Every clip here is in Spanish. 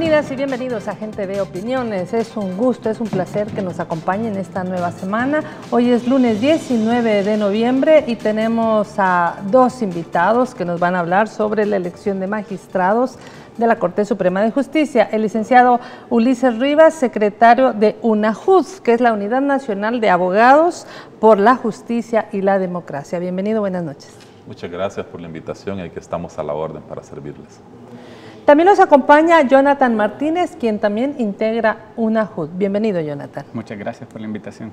Bienvenidas y bienvenidos a Gente de Opiniones. Es un gusto, es un placer que nos acompañen esta nueva semana. Hoy es lunes 19 de noviembre y tenemos a dos invitados que nos van a hablar sobre la elección de magistrados de la Corte Suprema de Justicia. El licenciado Ulises Rivas, secretario de UNAJUD, que es la Unidad Nacional de Abogados por la Justicia y la Democracia. Bienvenido, buenas noches. Muchas gracias por la invitación y aquí estamos a la orden para servirles. También nos acompaña Jonathan Martínez, quien también integra UNAJUD. Bienvenido, Jonathan. Muchas gracias por la invitación.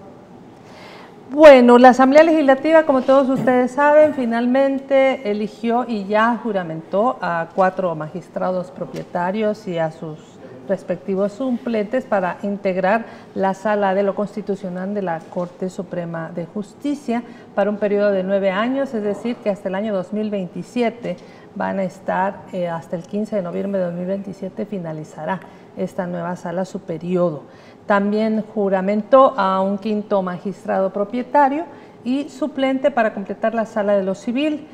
Bueno, la Asamblea Legislativa, como todos ustedes saben, finalmente eligió y ya juramentó a 4 magistrados propietarios y a sus respectivos suplentes para integrar la Sala de lo Constitucional de la Corte Suprema de Justicia para un periodo de 9 años, es decir, que hasta el año 2027 van a estar, hasta el 15 de noviembre de 2027 finalizará esta nueva sala su periodo. También juramentó a un 5º magistrado propietario y suplente para completar la Sala de lo Civil,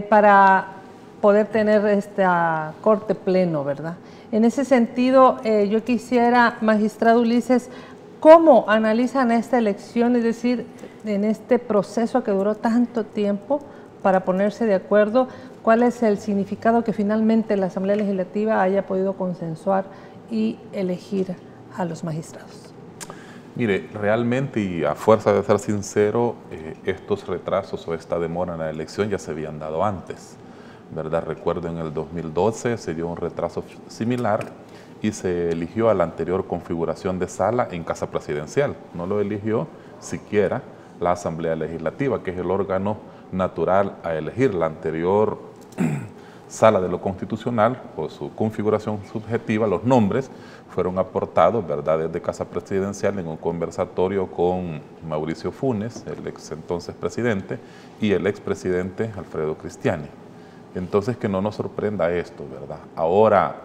para poder tener esta corte pleno, ¿verdad? En ese sentido, yo quisiera, magistrado Ulises, ¿cómo analizan esta elección? Es decir, en este proceso que duró tanto tiempo para ponerse de acuerdo, ¿cuál es el significado que finalmente la Asamblea Legislativa haya podido consensuar y elegir a los magistrados? Mire, realmente y a fuerza de ser sincero, estos retrasos o esta demora en la elección ya se habían dado antes, ¿verdad? Recuerdo en el 2012 se dio un retraso similar y se eligió a la anterior configuración de sala en Casa Presidencial. No lo eligió siquiera la Asamblea Legislativa, que es el órgano natural a elegir. La anterior Sala de lo Constitucional, por su configuración subjetiva, los nombres fueron aportados, ¿verdad?, desde Casa Presidencial en un conversatorio con Mauricio Funes, el ex entonces presidente, y el expresidente Alfredo Cristiani. Entonces, que no nos sorprenda esto, ¿verdad? Ahora,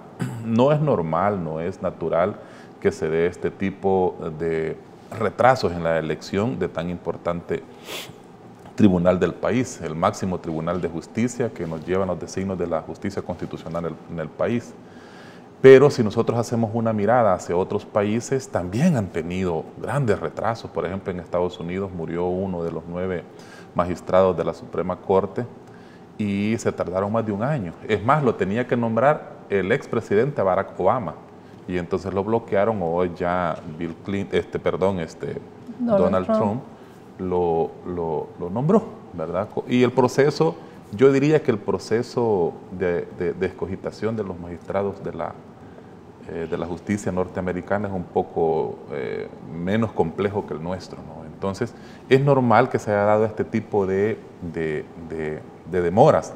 no es normal, no es natural que se dé este tipo de retrasos en la elección de tan importante tribunal del país, el máximo tribunal de justicia que nos lleva a los designios de la justicia constitucional en el país. Pero si nosotros hacemos una mirada hacia otros países, también han tenido grandes retrasos. Por ejemplo, en Estados Unidos murió uno de los 9 magistrados de la Suprema Corte y se tardaron más de un año. Es más, lo tenía que nombrar el expresidente Barack Obama y entonces lo bloquearon. Hoy ya Donald Trump lo nombró, ¿verdad? Y el proceso, yo diría que el proceso de escogitación de los magistrados de la justicia norteamericana es un poco menos complejo que el nuestro, ¿no? Entonces, es normal que se haya dado este tipo de demoras,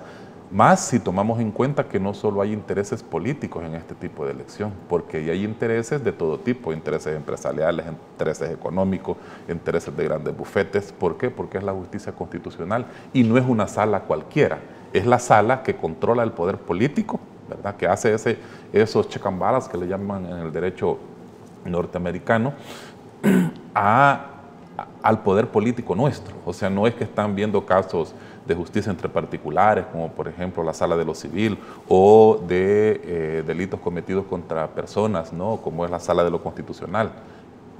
más si tomamos en cuenta que no solo hay intereses políticos en este tipo de elección, porque hay intereses de todo tipo, intereses empresariales, intereses económicos, intereses de grandes bufetes. ¿Por qué? Porque es la justicia constitucional y no es una sala cualquiera, es la sala que controla el poder político, ¿verdad?, que hace esos check and balance que le llaman en el derecho norteamericano al poder político nuestro. O sea, no es que están viendo casos de justicia entre particulares, como por ejemplo la Sala de lo Civil, o de delitos cometidos contra personas, ¿no?, como es la Sala de lo Constitucional,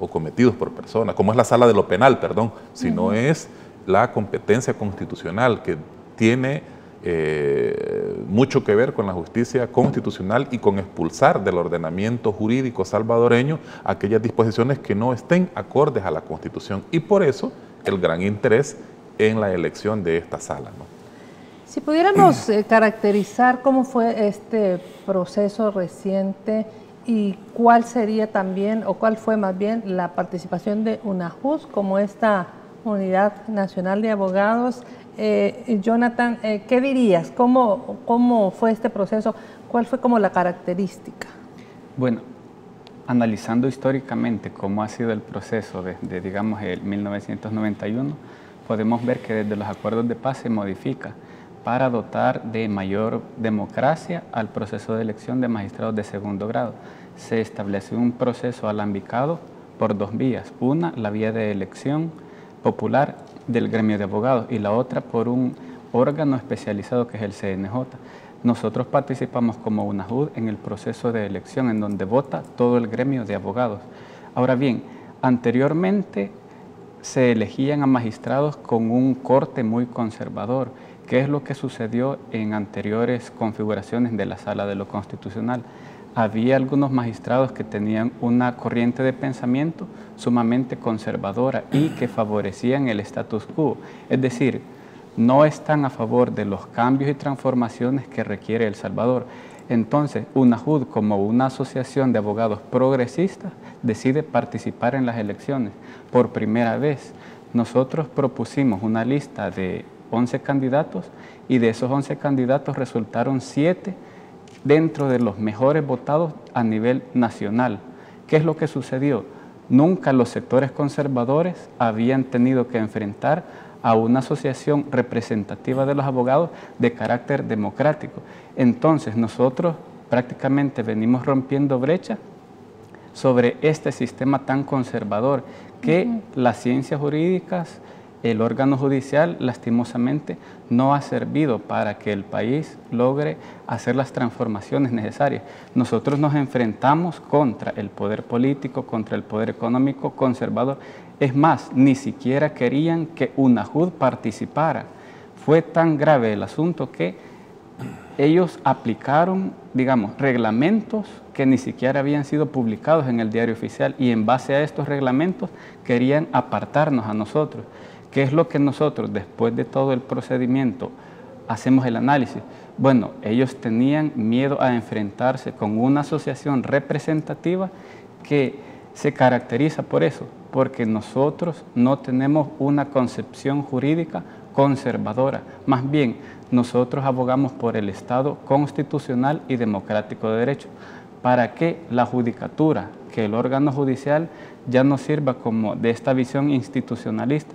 o cometidos por personas, como es la Sala de lo Penal, perdón, sino es la competencia constitucional que tiene mucho que ver con la justicia constitucional y con expulsar del ordenamiento jurídico salvadoreño aquellas disposiciones que no estén acordes a la Constitución. Y por eso el gran interés en la elección de esta sala, ¿no? Si pudiéramos caracterizar cómo fue este proceso reciente y cuál sería también, o cuál fue más bien la participación de UNAJUD como esta Unidad Nacional de Abogados. Jonathan, ¿qué dirías? ¿Cómo fue este proceso? ¿Cuál fue como la característica? Bueno, analizando históricamente cómo ha sido el proceso desde, digamos, el 1991, podemos ver que desde los acuerdos de paz se modifica para dotar de mayor democracia al proceso de elección de magistrados de segundo grado. Se establece un proceso alambicado por 2 vías. Una, la vía de elección popular del gremio de abogados, y la otra por un órgano especializado que es el CNJ. nosotros participamos como UNAJUD en el proceso de elección en donde vota todo el gremio de abogados. Ahora bien, anteriormente se elegían a magistrados con un corte muy conservador, que es lo que sucedió en anteriores configuraciones de la Sala de lo Constitucional. Había algunos magistrados que tenían una corriente de pensamiento sumamente conservadora y que favorecían el status quo, es decir, no están a favor de los cambios y transformaciones que requiere El Salvador. Entonces, UNAJUD, como una asociación de abogados progresistas, decide participar en las elecciones. Por primera vez, nosotros propusimos una lista de 11 candidatos y de esos 11 candidatos resultaron 7 dentro de los mejores votados a nivel nacional. ¿Qué es lo que sucedió? Nunca los sectores conservadores habían tenido que enfrentar a una asociación representativa de los abogados de carácter democrático. Entonces nosotros prácticamente venimos rompiendo brecha sobre este sistema tan conservador que las ciencias jurídicas, el órgano judicial, lastimosamente, no ha servido para que el país logre hacer las transformaciones necesarias. Nosotros nos enfrentamos contra el poder político, contra el poder económico conservador. Es más, ni siquiera querían que UNAJUD participara. Fue tan grave el asunto que ellos aplicaron, digamos, reglamentos que ni siquiera habían sido publicados en el diario oficial y en base a estos reglamentos querían apartarnos a nosotros. ¿Qué es lo que nosotros, después de todo el procedimiento, hacemos el análisis? Bueno, ellos tenían miedo a enfrentarse con una asociación representativa que se caracteriza por eso, porque nosotros no tenemos una concepción jurídica conservadora. Más bien, nosotros abogamos por el Estado constitucional y democrático de derecho, para que la judicatura, que el órgano judicial ya no sirva como de esta visión institucionalista.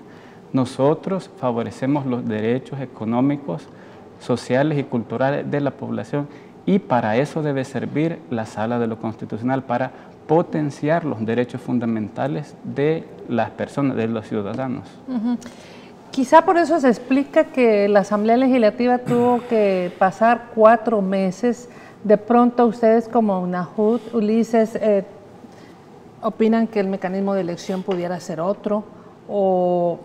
Nosotros favorecemos los derechos económicos, sociales y culturales de la población y para eso debe servir la Sala de lo Constitucional, para potenciar los derechos fundamentales de las personas, de los ciudadanos. Quizá por eso se explica que la Asamblea Legislativa tuvo que pasar 4 meses. De pronto ustedes como UNAJUD, Ulises, opinan que el mecanismo de elección pudiera ser otro, o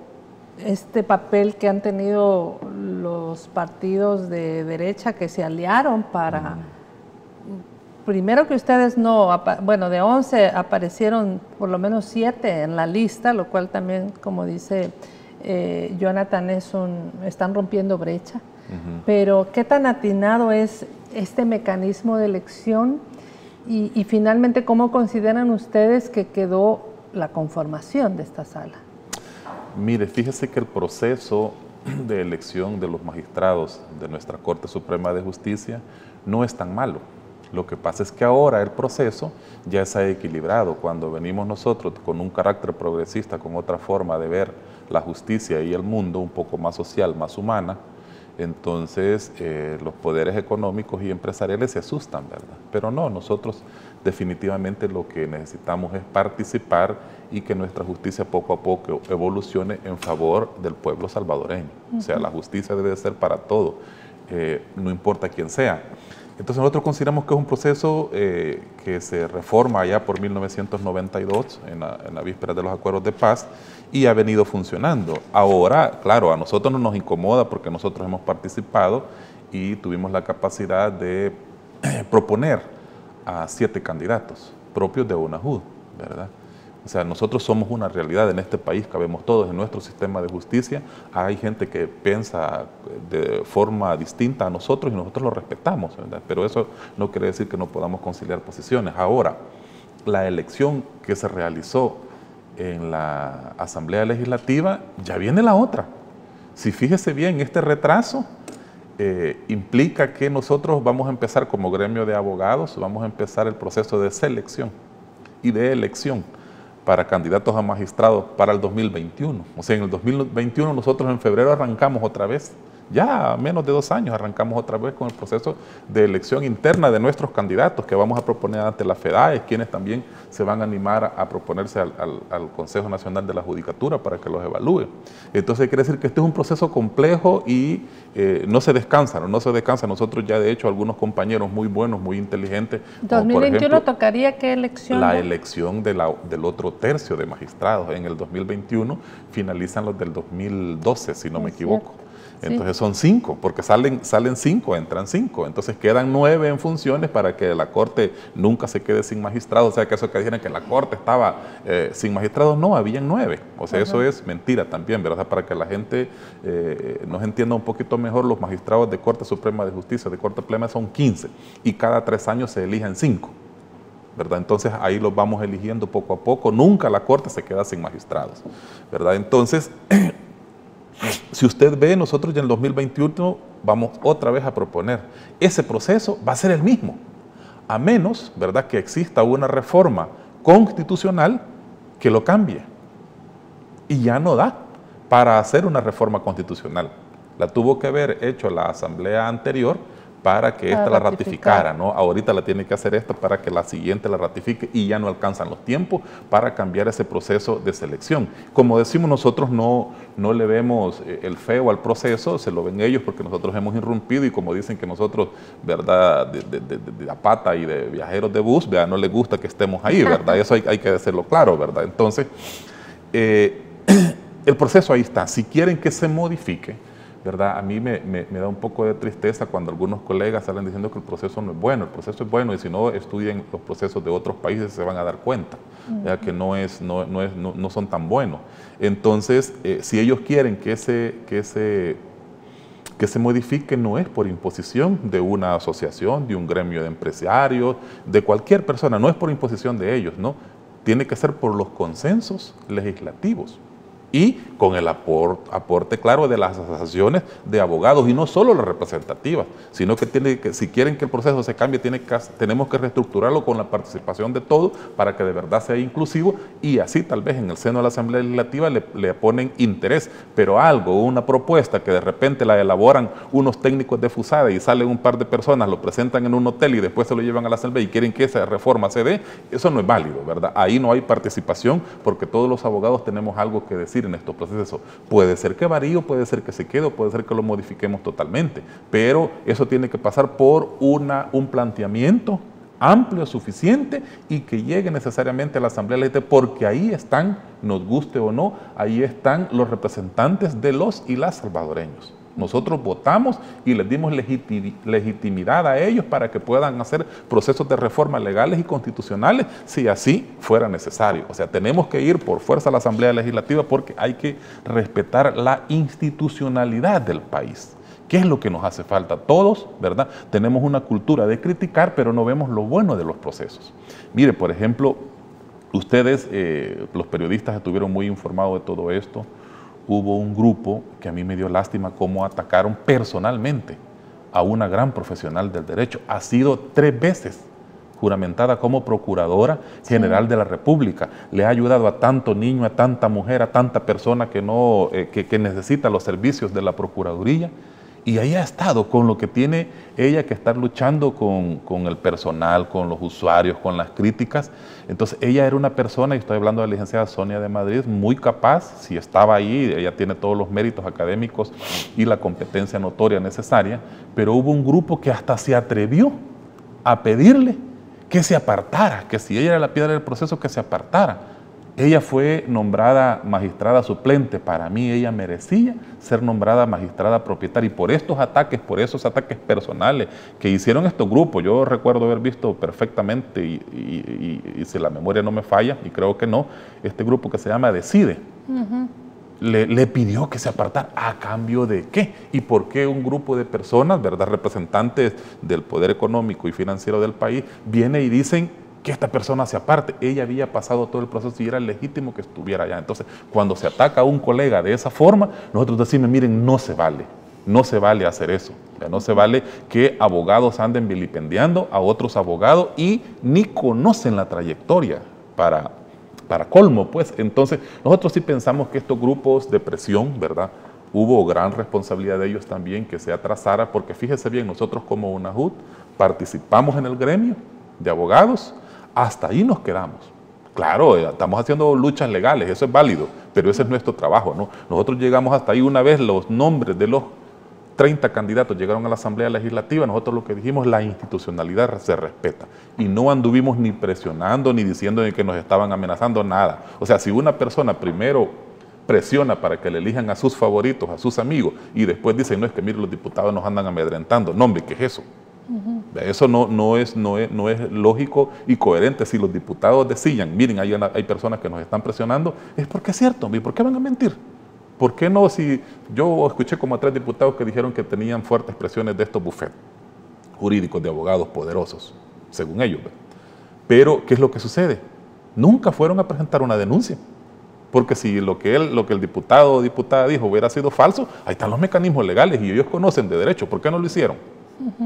este papel que han tenido los partidos de derecha que se aliaron para, primero que ustedes no, bueno, de 11 aparecieron por lo menos 7 en la lista, lo cual también, como dice Jonathan, están rompiendo brecha. Pero ¿qué tan atinado es este mecanismo de elección? Y finalmente, ¿cómo consideran ustedes que quedó la conformación de esta sala? Mire, fíjese que el proceso de elección de los magistrados de nuestra Corte Suprema de Justicia no es tan malo. Lo que pasa es que ahora el proceso ya se ha equilibrado. Cuando venimos nosotros con un carácter progresista, con otra forma de ver la justicia y el mundo, un poco más social, más humana, entonces los poderes económicos y empresariales se asustan, ¿verdad? Pero no, nosotros definitivamente lo que necesitamos es participar y que nuestra justicia poco a poco evolucione en favor del pueblo salvadoreño. O sea, la justicia debe ser para todo, no importa quién sea. Entonces nosotros consideramos que es un proceso que se reforma allá por 1992, en la víspera de los acuerdos de paz, y ha venido funcionando. Ahora, claro, a nosotros no nos incomoda porque nosotros hemos participado y tuvimos la capacidad de proponer a 7 candidatos propios de UNAJUD, ¿verdad? O sea, nosotros somos una realidad en este país, cabemos todos en nuestro sistema de justicia. Hay gente que piensa de forma distinta a nosotros y nosotros lo respetamos, ¿verdad? Pero eso no quiere decir que no podamos conciliar posiciones. Ahora, la elección que se realizó en la Asamblea Legislativa, ya viene la otra. Si fíjese bien, este retraso implica que nosotros vamos a empezar como gremio de abogados, vamos a empezar el proceso de selección y de elección para candidatos a magistrados para el 2021. O sea, en el 2021 nosotros en febrero arrancamos otra vez Ya a menos de 2 años arrancamos otra vez con el proceso de elección interna de nuestros candidatos que vamos a proponer ante la FEDAE, quienes también se van a animar a proponerse al Consejo Nacional de la Judicatura para que los evalúe. Entonces quiere decir que este es un proceso complejo y no se descansa. Nosotros ya de hecho algunos compañeros muy buenos, muy inteligentes. 2021 por ejemplo, tocaría ¿qué elección? La elección del otro tercio de magistrados. En el 2021 finalizan los del 2012, si no me equivoco. Entonces son 5, porque salen 5, entran 5. Entonces quedan 9 en funciones para que la Corte nunca se quede sin magistrados. O sea, que eso que dijeron que la Corte estaba sin magistrados, no, habían 9. O sea, eso es mentira también, ¿verdad? Para que la gente nos entienda un poquito mejor, los magistrados de Corte Suprema de Justicia, de Corte Plena, son 15. Y cada 3 años se eligen 5. ¿Verdad? Entonces ahí los vamos eligiendo poco a poco. Nunca la Corte se queda sin magistrados, ¿verdad? Entonces... Si usted ve, nosotros ya en el 2021 vamos otra vez a proponer. Ese proceso va a ser el mismo, a menos, ¿verdad?, que exista una reforma constitucional que lo cambie. Y ya no da para hacer una reforma constitucional. La tuvo que haber hecho la asamblea anterior para que esta la ratificara, ¿no? Ahorita la tiene que hacer esta para que la siguiente la ratifique y ya no alcanzan los tiempos para cambiar ese proceso de selección. Como decimos nosotros, no le vemos el feo al proceso, se lo ven ellos porque nosotros hemos irrumpido y como dicen que nosotros, ¿verdad?, de la pata y de viajeros de bus, ¿verdad?, no les gusta que estemos ahí, ¿verdad? Eso hay que decirlo claro, ¿verdad? Entonces, el proceso ahí está. Si quieren que se modifique, ¿verdad? A mí me da un poco de tristeza cuando algunos colegas salen diciendo que el proceso no es bueno. El proceso es bueno y si no estudien los procesos de otros países se van a dar cuenta, ¿verdad?, que no son tan buenos. Entonces, si ellos quieren que se modifique, no es por imposición de una asociación, de un gremio de empresarios, de cualquier persona, no es por imposición de ellos, ¿no? Tiene que ser por los consensos legislativos. Y con el aporte, claro, de las asociaciones de abogados, y no solo las representativas, sino que si quieren que el proceso se cambie, tenemos que reestructurarlo con la participación de todos para que de verdad sea inclusivo, y así tal vez en el seno de la Asamblea Legislativa le ponen interés, pero una propuesta que de repente la elaboran unos técnicos de FUSADE y salen un par de personas, lo presentan en un hotel y después se lo llevan a la Asamblea y quieren que esa reforma se dé, eso no es válido, ¿verdad? Ahí no hay participación porque todos los abogados tenemos algo que decir en estos procesos. Puede ser que varíe, puede ser que se quede, puede ser que lo modifiquemos totalmente, pero eso tiene que pasar por un planteamiento amplio, suficiente y que llegue necesariamente a la Asamblea Legislativa, porque ahí están, nos guste o no, ahí están los representantes de los y las salvadoreños. Nosotros votamos y les dimos legitimidad a ellos para que puedan hacer procesos de reforma legales y constitucionales si así fuera necesario. O sea, tenemos que ir por fuerza a la Asamblea Legislativa porque hay que respetar la institucionalidad del país. ¿Qué es lo que nos hace falta? Todos, ¿verdad? Tenemos una cultura de criticar, pero no vemos lo bueno de los procesos. Mire, por ejemplo, ustedes, los periodistas, estuvieron muy informados de todo esto. Hubo un grupo que a mí me dio lástima cómo atacaron personalmente a una gran profesional del derecho. Ha sido 3 veces juramentada como Procuradora General de la República. Le ha ayudado a tanto niño, a tanta mujer, a tanta persona que necesita los servicios de la Procuraduría. Y ahí ha estado con lo que tiene ella que estar luchando con el personal, con los usuarios, con las críticas. Entonces ella era una persona, y estoy hablando de la licenciada Sonia de Madrid, muy capaz, si estaba ahí, ella tiene todos los méritos académicos y la competencia notoria necesaria, pero hubo un grupo que hasta se atrevió a pedirle que se apartara, que si ella era la piedra del proceso, que se apartara. Ella fue nombrada magistrada suplente. Para mí ella merecía ser nombrada magistrada propietaria. Y por estos ataques, por esos ataques personales que hicieron estos grupos, yo recuerdo haber visto perfectamente, y si la memoria no me falla, y creo que no, este grupo que se llama Decide, le pidió que se apartara. ¿A cambio de qué? ¿Y por qué un grupo de personas, ¿verdad?, representantes del poder económico y financiero del país, viene y dicen que esta persona se aparte? Ella había pasado todo el proceso y era legítimo que estuviera allá. Entonces, cuando se ataca a un colega de esa forma, nosotros decimos, miren, no se vale hacer eso. No se vale que abogados anden vilipendiando a otros abogados y ni conocen la trayectoria para colmo, pues. Entonces, nosotros sí pensamos que estos grupos de presión, ¿verdad?, hubo gran responsabilidad de ellos también que se atrasara, porque fíjese bien, nosotros como UNAJUT participamos en el gremio de abogados, hasta ahí nos quedamos. Claro, estamos haciendo luchas legales, eso es válido, pero ese es nuestro trabajo, ¿no? Nosotros llegamos hasta ahí. Una vez los nombres de los 30 candidatos llegaron a la Asamblea Legislativa, nosotros lo que dijimos, la institucionalidad se respeta. Y no anduvimos ni presionando, ni diciendo que nos estaban amenazando, nada. O sea, si una persona primero presiona para que le elijan a sus favoritos, a sus amigos, y después dicen, no, es que mire, los diputados nos andan amedrentando. No, hombre, ¿qué es eso? Eso no es lógico y coherente. Si los diputados decían, miren, hay personas que nos están presionando, es porque es cierto, ¿y por qué van a mentir? ¿Por qué no? Si yo escuché como a 3 diputados que dijeron que tenían fuertes presiones de estos bufetes jurídicos de abogados poderosos, según ellos. Pero, ¿qué es lo que sucede? Nunca fueron a presentar una denuncia. Porque si lo que el diputado o diputada dijo hubiera sido falso, ahí están los mecanismos legales y ellos conocen de derecho. ¿Por qué no lo hicieron?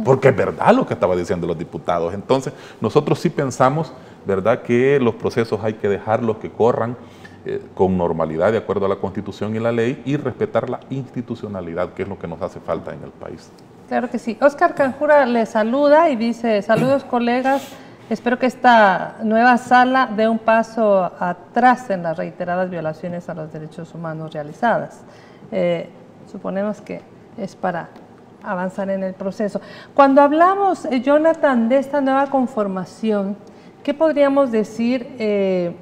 Porque es verdad lo que estaba diciendo los diputados. Entonces, nosotros sí pensamos, ¿verdad?, que los procesos hay que dejarlos que corran con normalidad, de acuerdo a la Constitución y la ley, y respetar la institucionalidad, que es lo que nos hace falta en el país. Claro que sí. Óscar Canjura le saluda y dice, saludos colegas, espero que esta nueva sala dé un paso atrás en las reiteradas violaciones a los derechos humanos realizadas. Suponemos que es para avanzar en el proceso. Cuando hablamos, Jonathan, de esta nueva conformación, ¿qué podríamos decir?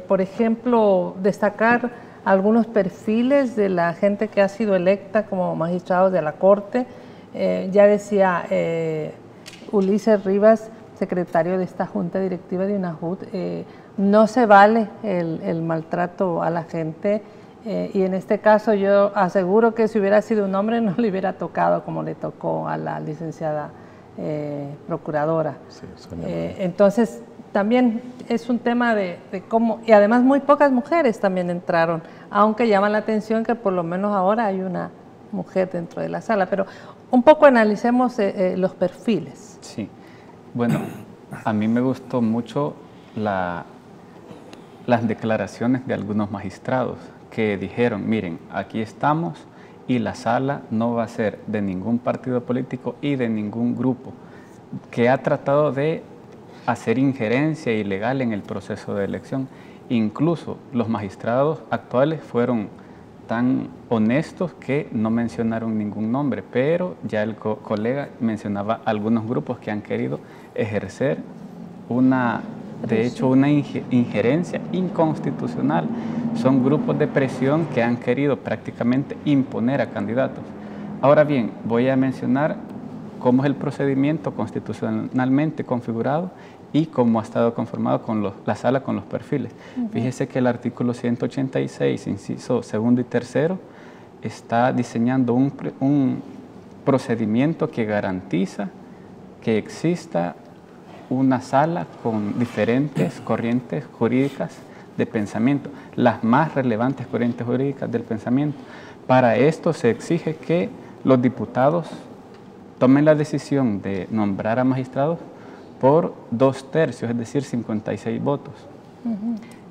Por ejemplo, destacar algunos perfiles de la gente que ha sido electa como magistrados de la Corte. Ya decía Ulises Rivas, secretario de esta Junta Directiva de UNAJUT, no se vale el maltrato a la gente, y en este caso yo aseguro que si hubiera sido un hombre no le hubiera tocado como le tocó a la licenciada procuradora. Sí, entonces, también es un tema de cómo, y además muy pocas mujeres también entraron, aunque llama la atención que por lo menos ahora hay una mujer dentro de la sala, pero un poco analicemos los perfiles. Sí, bueno, a mí me gustó mucho las declaraciones de algunos magistrados que dijeron, miren, aquí estamos y la sala no va a ser de ningún partido político y de ningún grupo que ha tratado de hacer injerencia ilegal en el proceso de elección. Incluso los magistrados actuales fueron tan honestos que no mencionaron ningún nombre, pero ya el colega mencionaba algunos grupos que han querido ejercer una injerencia inconstitucional. Son grupos de presión que han querido prácticamente imponer a candidatos. Ahora bien, voy a mencionar cómo es el procedimiento constitucionalmente configurado y cómo ha estado conformado con la sala con los perfiles. Fíjese que el artículo 186, inciso segundo y tercero, está diseñando un procedimiento que garantiza que exista una sala con diferentes corrientes jurídicas de pensamiento, las más relevantes corrientes jurídicas del pensamiento. Para esto se exige que los diputados tomen la decisión de nombrar a magistrados por 2/3, es decir, 56 votos.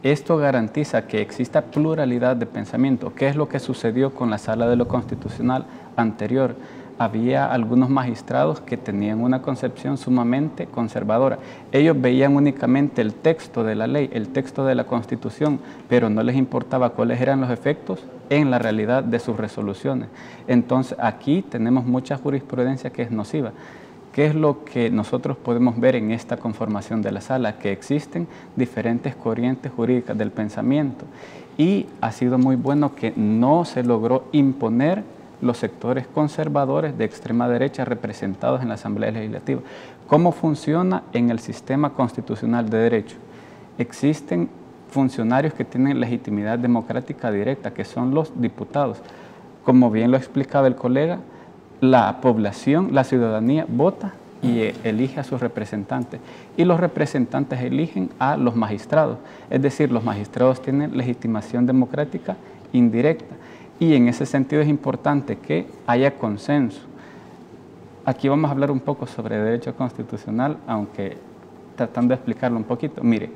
Esto garantiza que exista pluralidad de pensamiento. ¿Qué es lo que sucedió con la Sala de lo Constitucional anterior? Había algunos magistrados que tenían una concepción sumamente conservadora. Ellos veían únicamente el texto de la ley, el texto de la Constitución, pero no les importaba cuáles eran los efectos en la realidad de sus resoluciones. Entonces, aquí tenemos mucha jurisprudencia que es nociva. ¿Qué es lo que nosotros podemos ver en esta conformación de la sala? Que existen diferentes corrientes jurídicas del pensamiento y ha sido muy bueno que no se logró imponer los sectores conservadores de extrema derecha representados en la Asamblea Legislativa. ¿Cómo funciona en el sistema constitucional de derecho? Existen funcionarios que tienen legitimidad democrática directa, que son los diputados. Como bien lo explicaba el colega, la población, la ciudadanía vota y elige a sus representantes. Y los representantes eligen a los magistrados. Es decir, los magistrados tienen legitimación democrática indirecta. Y en ese sentido es importante que haya consenso. Aquí vamos a hablar un poco sobre derecho constitucional, aunque tratando de explicarlo un poquito. Mire,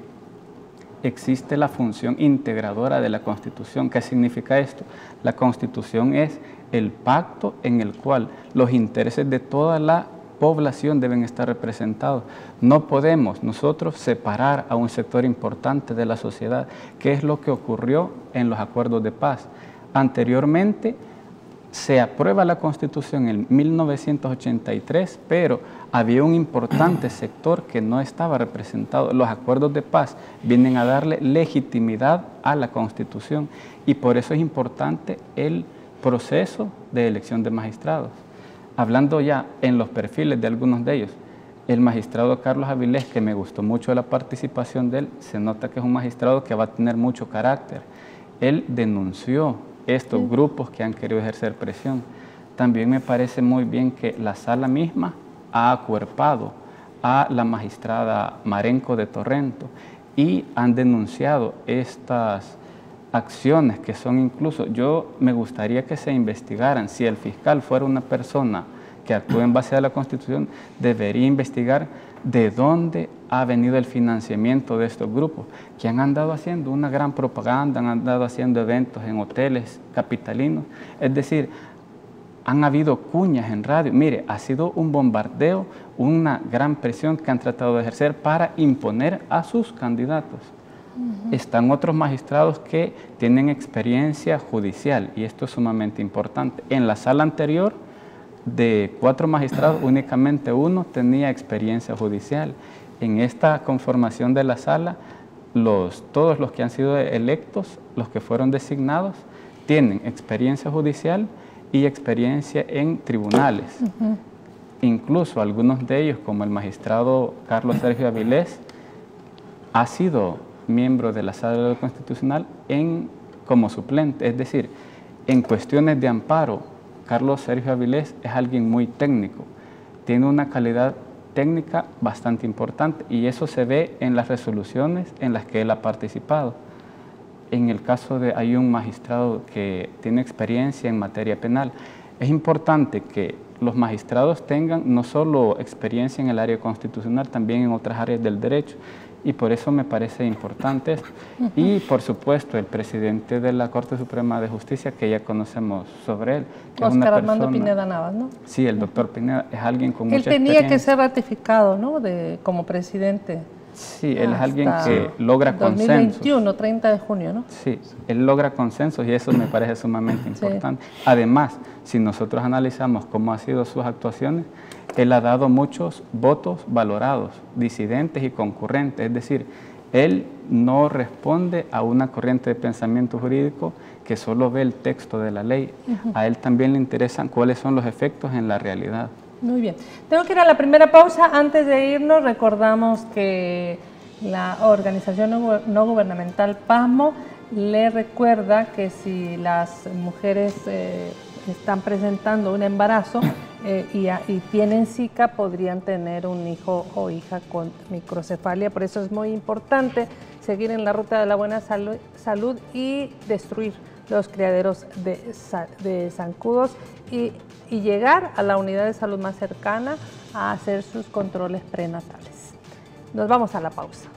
existe la función integradora de la Constitución. ¿Qué significa esto? La Constitución es el pacto en el cual los intereses de toda la población deben estar representados. No podemos nosotros separar a un sector importante de la sociedad, que es lo que ocurrió en los acuerdos de paz. Anteriormente se aprueba la Constitución en 1983, pero había un importante sector que no estaba representado. Los acuerdos de paz vienen a darle legitimidad a la Constitución y por eso es importante el proceso de elección de magistrados. Hablando ya en los perfiles de algunos de ellos, el magistrado Carlos Avilés, que me gustó mucho la participación de él, se nota que es un magistrado que va a tener mucho carácter. Él denunció estos grupos que han querido ejercer presión. También me parece muy bien que la sala misma ha acuerpado a la magistrada Marenco de Torrento y han denunciado estas acciones que son incluso, yo me gustaría que se investigaran. Si el fiscal fuera una persona que actúa en base a la Constitución, debería investigar de dónde ha venido el financiamiento de estos grupos, que han andado haciendo una gran propaganda, han andado haciendo eventos en hoteles capitalinos, es decir, han habido cuñas en radio. Mire, ha sido un bombardeo, una gran presión que han tratado de ejercer para imponer a sus candidatos. Están otros magistrados que tienen experiencia judicial y esto es sumamente importante. En la sala anterior, de 4 magistrados, únicamente 1 tenía experiencia judicial. En esta conformación de la sala, todos los que han sido electos, los que fueron designados, tienen experiencia judicial y experiencia en tribunales. Incluso algunos de ellos, como el magistrado Carlos Sergio Avilés, ha sido miembro de la Sala Constitucional como suplente, es decir, en cuestiones de amparo, Carlos Sergio Avilés es alguien muy técnico, tiene una calidad técnica bastante importante y eso se ve en las resoluciones en las que él ha participado. En el caso de, hay un magistrado que tiene experiencia en materia penal. Es importante que los magistrados tengan no solo experiencia en el área constitucional, también en otras áreas del derecho. Y por eso me parece importante esto. Y por supuesto el presidente de la Corte Suprema de Justicia, que ya conocemos sobre él. Que Oscar Armando Pineda Navas, ¿no? Sí, el doctor Pineda es alguien con mucha experiencia. Él tenía que ser ratificado, ¿no? Como presidente. Sí, él es alguien que logra consensos. 2021, 30 de junio, ¿no? Sí, él logra consensos y eso me parece sumamente importante. Además, si nosotros analizamos cómo han sido sus actuaciones, él ha dado muchos votos valorados, disidentes y concurrentes, es decir, él no responde a una corriente de pensamiento jurídico que solo ve el texto de la ley. A él también le interesan cuáles son los efectos en la realidad. Muy bien. Tengo que ir a la primera pausa. Antes de irnos, recordamos que la organización no gubernamental PASMO le recuerda que si las mujeres están presentando un embarazo y tienen Zika, podrían tener un hijo o hija con microcefalia. Por eso es muy importante seguir en la ruta de la buena salud y destruir los criaderos de zancudos y llegar a la unidad de salud más cercana a hacer sus controles prenatales. Nos vamos a la pausa.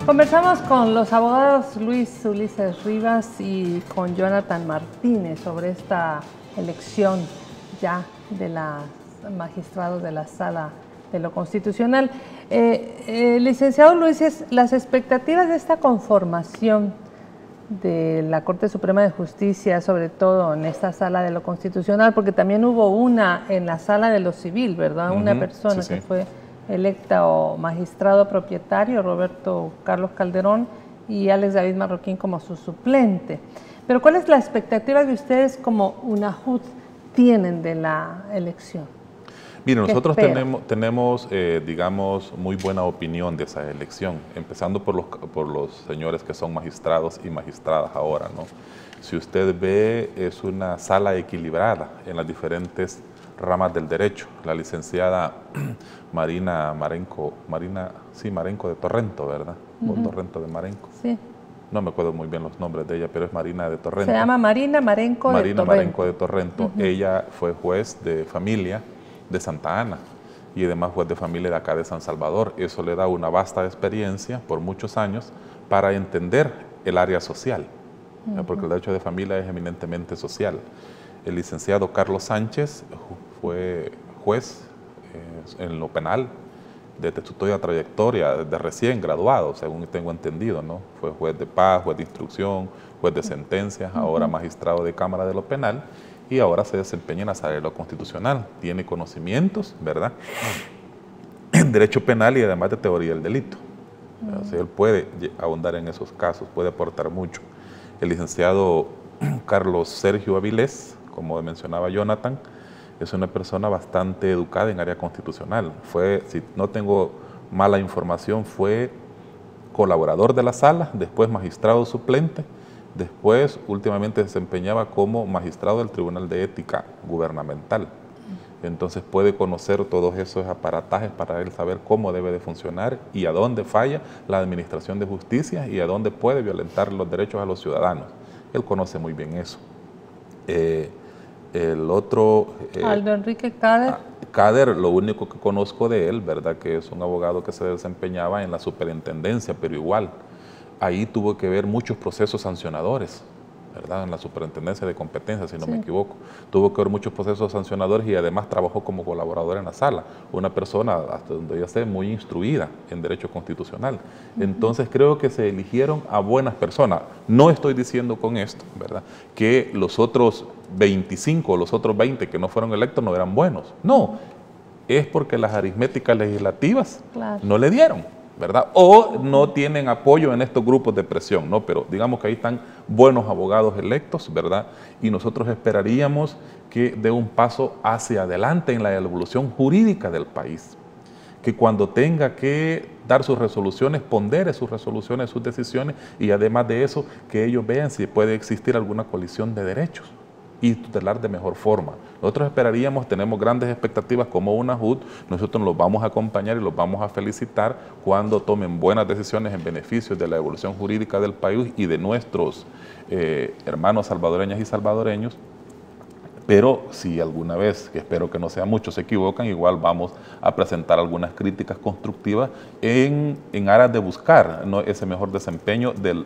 Conversamos con los abogados Luis Ulises Rivas y con Jonathan Martínez sobre esta elección ya de los magistrados de la Sala de lo Constitucional. Licenciado Luis, las expectativas de esta conformación de la Corte Suprema de Justicia, sobre todo en esta Sala de lo Constitucional, porque también hubo una en la Sala de lo Civil, ¿verdad? Una persona que fue electa o magistrado propietario, Roberto Carlos Calderón, y Alex David Marroquín como su suplente. Pero ¿cuál es la expectativa que ustedes como UNAJUT tienen de la elección? Mire, nosotros tenemos digamos, muy buena opinión de esa elección, empezando por los señores que son magistrados y magistradas ahora, ¿no? Si usted ve, es una sala equilibrada en las diferentes ramas del derecho. La licenciada Marenco de Torrento, ¿verdad? Torrento de Marenco. Sí. No me acuerdo muy bien los nombres de ella, pero es Marina de Torrento. Se llama Marina Marenco de Torrento. Marenco de Torrento. Ella fue juez de familia de Santa Ana y además juez de familia de acá de San Salvador. Eso le da una vasta experiencia por muchos años para entender el área social, porque el derecho de familia es eminentemente social. El licenciado Carlos Sánchez fue juez en lo penal desde su toda trayectoria, de recién graduado, según tengo entendido, ¿no? Fue juez de paz, juez de instrucción, juez de sentencias, ahora magistrado de Cámara de lo Penal, y ahora se desempeña en la sala de lo constitucional. Tiene conocimientos, ¿verdad?, en derecho penal y además de teoría del delito. O sea, él puede ahondar en esos casos, puede aportar mucho. El licenciado Carlos Sergio Avilés, como mencionaba Jonathan, es una persona bastante educada en área constitucional. Fue, si no tengo mala información, fue colaborador de la sala, después magistrado suplente, después últimamente se desempeñaba como magistrado del Tribunal de Ética Gubernamental. Entonces puede conocer todos esos aparatajes para él saber cómo debe de funcionar y a dónde falla la administración de justicia y a dónde puede violentar los derechos a los ciudadanos. Él conoce muy bien eso. El otro... Aldo Enrique Cader. Cader, lo único que conozco de él, ¿verdad?, que es un abogado que se desempeñaba en la superintendencia, pero igual, ahí tuvo que ver muchos procesos sancionadores, ¿verdad?, en la superintendencia de competencia, si no me equivoco. Tuvo que ver muchos procesos sancionadores y además trabajó como colaborador en la sala. Una persona, hasta donde yo sé, muy instruida en derecho constitucional. Entonces creo que se eligieron a buenas personas. No estoy diciendo con esto, ¿verdad?, que los otros 25 o los otros 20 que no fueron electos no eran buenos. No, es porque las aritméticas legislativas no le dieron, ¿verdad? O no tienen apoyo en estos grupos de presión, ¿no? Pero digamos que ahí están buenos abogados electos, ¿verdad? Y nosotros esperaríamos que dé un paso hacia adelante en la evolución jurídica del país. Que cuando tenga que dar sus resoluciones, pondere sus resoluciones, sus decisiones, y además de eso, que ellos vean si puede existir alguna colisión de derechos y tutelar de mejor forma. Nosotros esperaríamos, tenemos grandes expectativas como UNAJUT, nosotros los vamos a acompañar y los vamos a felicitar cuando tomen buenas decisiones en beneficio de la evolución jurídica del país y de nuestros hermanos salvadoreñas y salvadoreños. Pero si alguna vez, que espero que no sea mucho, se equivocan, igual vamos a presentar algunas críticas constructivas en aras de buscar, ¿no?, ese mejor desempeño del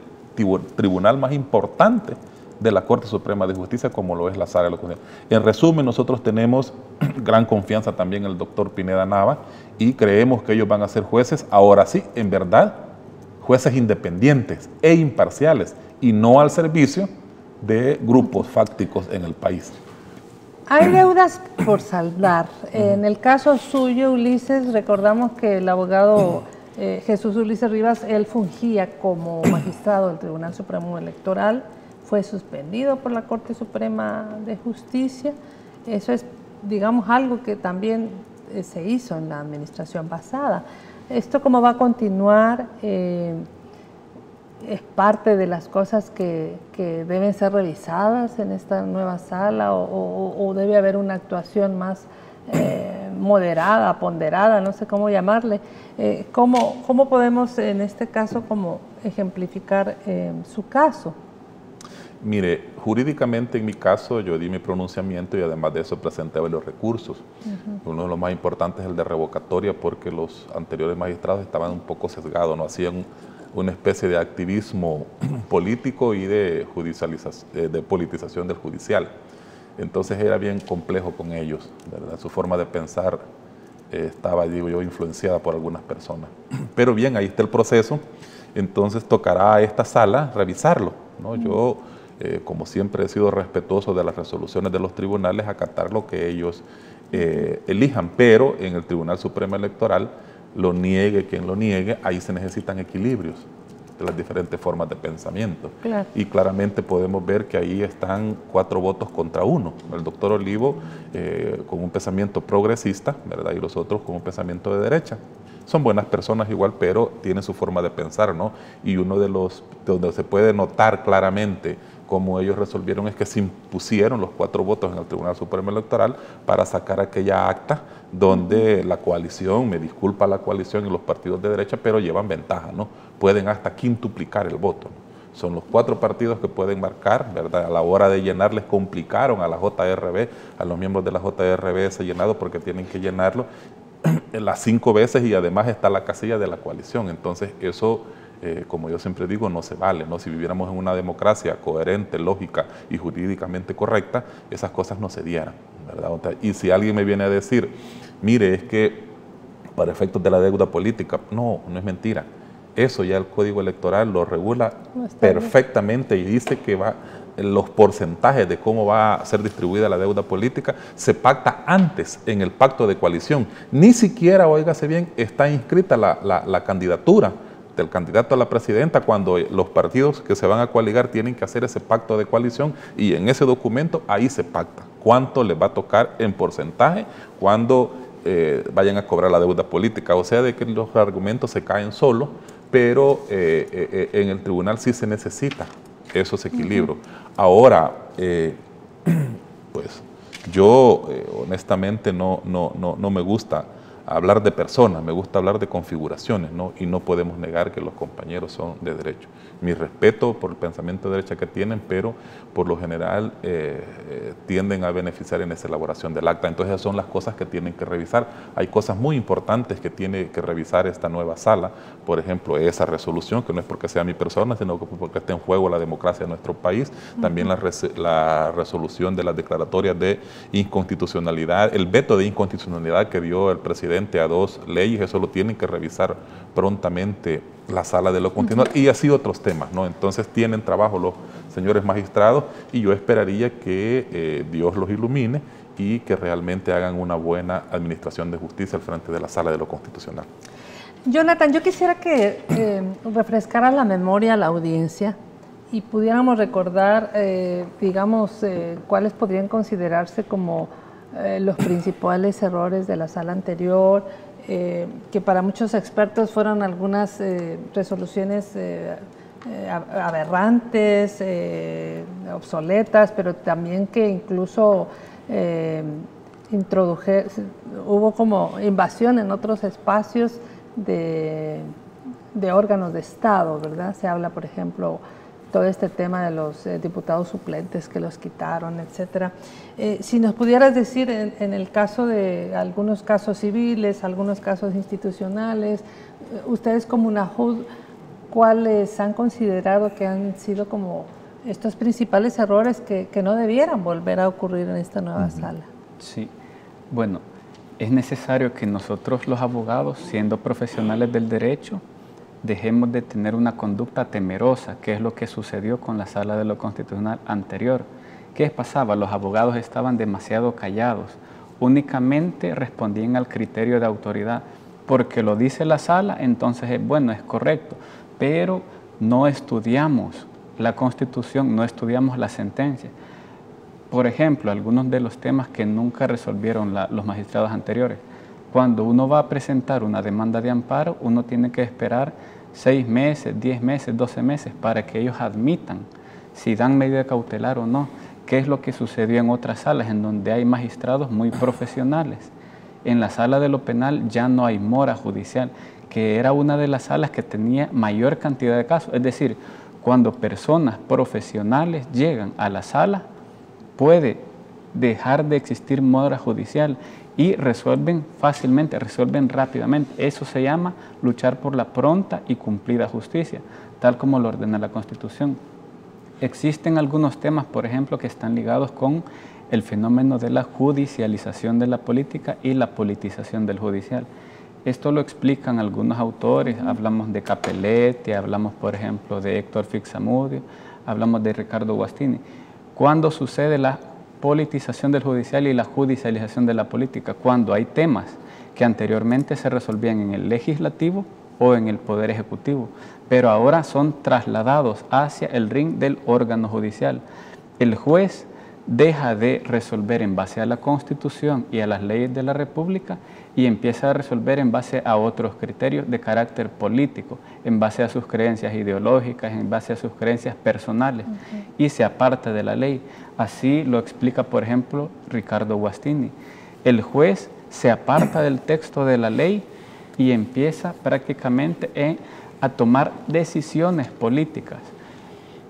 tribunal más importante de la Corte Suprema de Justicia, como lo es la Sala de lo Constitucional. En resumen, nosotros tenemos gran confianza también en el doctor Pineda Nava y creemos que ellos van a ser jueces, ahora sí, en verdad, jueces independientes e imparciales y no al servicio de grupos fácticos en el país. Hay deudas por saldar. En el caso suyo, Ulises, recordamos que el abogado Jesús Ulises Rivas, él fungía como magistrado del Tribunal Supremo Electoral, fue suspendido por la Corte Suprema de Justicia. Eso es, digamos, algo que también se hizo en la administración pasada. ¿Esto cómo va a continuar? ¿Es parte de las cosas que deben ser revisadas en esta nueva sala o debe haber una actuación más moderada, ponderada, no sé cómo llamarle? ¿Cómo podemos en este caso como ejemplificar su caso? Mire, jurídicamente en mi caso yo di mi pronunciamiento y además de eso presenté los recursos. Uno de los más importantes es el de revocatoria porque los anteriores magistrados estaban un poco sesgados, no hacían una especie de activismo político y de politización del judicial. Entonces era bien complejo con ellos, ¿verdad? Su forma de pensar estaba, digo yo, influenciada por algunas personas. Pero bien, ahí está el proceso, entonces tocará a esta sala revisarlo, ¿no? Yo, como siempre he sido respetuoso de las resoluciones de los tribunales, acatar lo que ellos elijan, pero en el Tribunal Supremo Electoral, lo niegue quien lo niegue, ahí se necesitan equilibrios. diferentes formas de pensamiento. Claro. Y claramente podemos ver que ahí están 4 votos contra 1. El doctor Olivo con un pensamiento progresista, ¿verdad? Y los otros con un pensamiento de derecha. Son buenas personas igual, pero tienen su forma de pensar, ¿no? Y uno de los, donde se puede notar claramente cómo ellos resolvieron es que se impusieron los 4 votos en el Tribunal Supremo Electoral para sacar aquella acta donde la coalición, me disculpa la coalición y los partidos de derecha, pero llevan ventaja, ¿no? Pueden hasta quintuplicar el voto, ¿no? Son los 4 partidos que pueden marcar, ¿verdad? A la hora de llenar les complicaron a la JRB, a los miembros de la JRB ese llenado porque tienen que llenarlo las 5 veces y además está la casilla de la coalición. Entonces eso, como yo siempre digo, no se vale, ¿no? Si viviéramos en una democracia coherente, lógica y jurídicamente correcta, esas cosas no se dieran, ¿verdad? Y si alguien me viene a decir, mire, es que para efectos de la deuda política, no es mentira. Eso ya el Código Electoral lo regula perfectamente y dice que los porcentajes de cómo va a ser distribuida la deuda política se pacta antes en el pacto de coalición. Ni siquiera, óigase bien, está inscrita la candidatura del candidato a la presidenta cuando los partidos que se van a coaligar tienen que hacer ese pacto de coalición y en ese documento ahí se pacta cuánto les va a tocar en porcentaje cuando vayan a cobrar la deuda política. O sea, de que los argumentos se caen solos, pero en el tribunal sí se necesita esos equilibrios. Ahora, pues yo honestamente no me gusta hablar de personas, me gusta hablar de configuraciones, ¿no? Y no podemos negar que los compañeros son de derecho. Mi respeto por el pensamiento de derecha que tienen, pero por lo general tienden a beneficiar en esa elaboración del acta. Entonces esas son las cosas que tienen que revisar. Hay cosas muy importantes que tiene que revisar esta nueva sala, por ejemplo, esa resolución, que no es porque sea mi persona, sino porque está en juego la democracia de nuestro país, también la resolución de las declaratorias de inconstitucionalidad, el veto de inconstitucionalidad que dio el presidente a 2 leyes, eso lo tienen que revisar prontamente la sala de lo constitucional y así otros temas, ¿no? Entonces tienen trabajo los señores magistrados y yo esperaría que Dios los ilumine y que realmente hagan una buena administración de justicia al frente de la sala de lo constitucional. Jonathan, yo quisiera que refrescara la memoria a la audiencia y pudiéramos recordar, digamos, cuáles podrían considerarse como los principales errores de la sala anterior, que para muchos expertos fueron algunas resoluciones aberrantes, obsoletas, pero también que incluso hubo como invasión en otros espacios de órganos de Estado, ¿verdad? Se habla, por ejemplo, todo este tema de los diputados suplentes que los quitaron, etcétera. Si nos pudieras decir en el caso de algunos casos civiles, algunos casos institucionales, ustedes como UNAJUD, ¿cuáles han considerado que han sido como estos principales errores que no debieran volver a ocurrir en esta nueva sala? Sí, bueno, es necesario que nosotros los abogados, siendo profesionales del derecho, dejemos de tener una conducta temerosa, que es lo que sucedió con la Sala de lo Constitucional anterior. ¿Qué pasaba? Los abogados estaban demasiado callados, únicamente respondían al criterio de autoridad, porque lo dice la sala, entonces bueno, es correcto, pero no estudiamos la Constitución, no estudiamos la sentencia. Por ejemplo, algunos de los temas que nunca resolvieron los magistrados anteriores. Cuando uno va a presentar una demanda de amparo, uno tiene que esperar 6 meses, 10 meses, 12 meses para que ellos admitan si dan medida cautelar o no. ¿Qué es lo que sucedió en otras salas en donde hay magistrados muy profesionales? En la sala de lo penal ya no hay mora judicial, que era una de las salas que tenía mayor cantidad de casos. Es decir, cuando personas profesionales llegan a la sala, puede dejar de existir mora judicial y resuelven fácilmente, resuelven rápidamente. Eso se llama luchar por la pronta y cumplida justicia, tal como lo ordena la Constitución. Existen algunos temas, por ejemplo, que están ligados con el fenómeno de la judicialización de la política y la politización del judicial. Esto lo explican algunos autores, hablamos de Capelletti, hablamos, por ejemplo, de Héctor Fixamudio, hablamos de Ricardo Guastini. ¿Cuándo sucede la politización del judicial y la judicialización de la política? Cuando hay temas que anteriormente se resolvían en el legislativo o en el Poder Ejecutivo, pero ahora son trasladados hacia el ring del órgano judicial. El juez deja de resolver en base a la Constitución y a las leyes de la República y empieza a resolver en base a otros criterios de carácter político, en base a sus creencias ideológicas, en base a sus creencias personales, y se aparta de la ley. Así lo explica, por ejemplo, Ricardo Guastini. El juez se aparta del texto de la ley y empieza prácticamente a tomar decisiones políticas.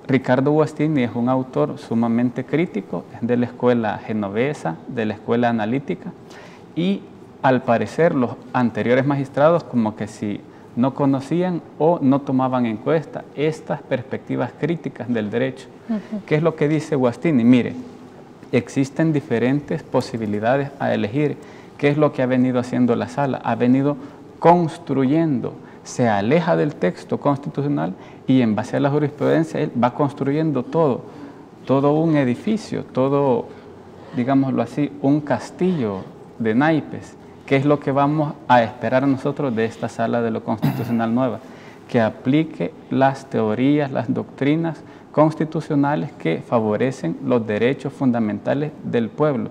Ricardo Guastini es un autor sumamente crítico, es de la escuela genovesa, de la escuela analítica, y al parecer los anteriores magistrados como que si no conocían o no tomaban en cuenta estas perspectivas críticas del derecho. ¿Qué es lo que dice Guastini? Mire, existen diferentes posibilidades a elegir. ¿Qué es lo que ha venido haciendo la sala? Ha venido construyendo, se aleja del texto constitucional y en base a la jurisprudencia él va construyendo todo un edificio, todo, digámoslo así, un castillo de naipes. ¿Qué es lo que vamos a esperar nosotros de esta sala de lo constitucional nueva? Que aplique las teorías, las doctrinas constitucionales que favorecen los derechos fundamentales del pueblo.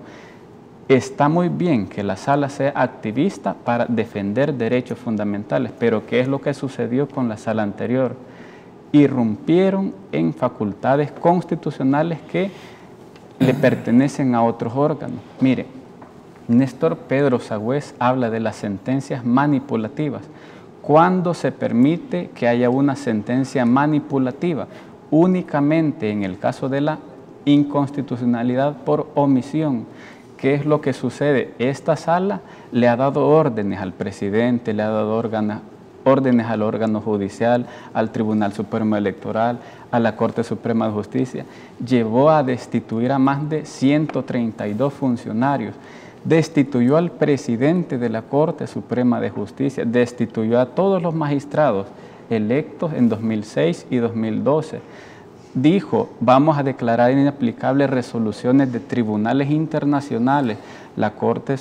Está muy bien que la sala sea activista para defender derechos fundamentales, pero ¿qué es lo que sucedió con la sala anterior? Irrumpieron en facultades constitucionales que le pertenecen a otros órganos. Mire, Néstor Pedro Sagüez habla de las sentencias manipulativas. ¿Cuándo se permite que haya una sentencia manipulativa? Únicamente en el caso de la inconstitucionalidad por omisión. ¿Qué es lo que sucede? Esta sala le ha dado órdenes al presidente, le ha dado órdenes al órgano judicial, al Tribunal Supremo Electoral, a la Corte Suprema de Justicia. Llevó a destituir a más de 132 funcionarios. Destituyó al presidente de la Corte Suprema de Justicia, destituyó a todos los magistrados electos en 2006 y 2012. Dijo, vamos a declarar inaplicables resoluciones de tribunales internacionales. La Corte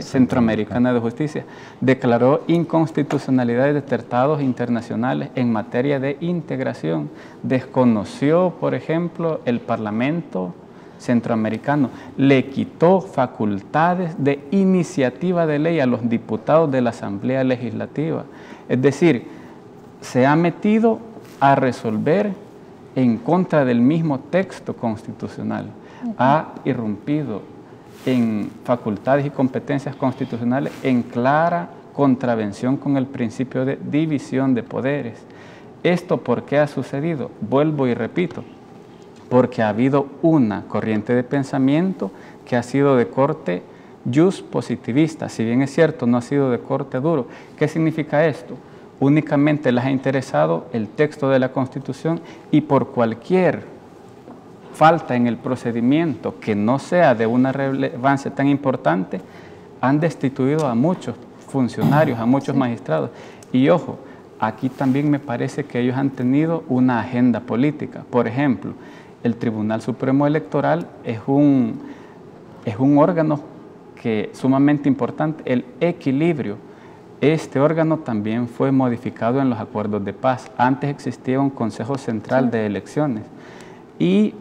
Centroamericana de Justicia declaró inconstitucionalidades de tratados internacionales en materia de integración. Desconoció, por ejemplo, el Parlamento centroamericano, le quitó facultades de iniciativa de ley a los diputados de la Asamblea Legislativa. Es decir, se ha metido a resolver en contra del mismo texto constitucional, ha irrumpido en facultades y competencias constitucionales en clara contravención con el principio de división de poderes. ¿Esto por qué ha sucedido? Vuelvo y repito, porque ha habido una corriente de pensamiento que ha sido de corte jus positivista. Si bien es cierto, no ha sido de corte duro. ¿Qué significa esto? Únicamente les ha interesado el texto de la Constitución y por cualquier falta en el procedimiento que no sea de una relevancia tan importante, han destituido a muchos funcionarios, a muchos magistrados. Y ojo, aquí también me parece que ellos han tenido una agenda política. Por ejemplo, el Tribunal Supremo Electoral es un órgano que sumamente importante, el equilibrio. Este órgano también fue modificado en los acuerdos de paz. Antes existía un Consejo Central de Elecciones y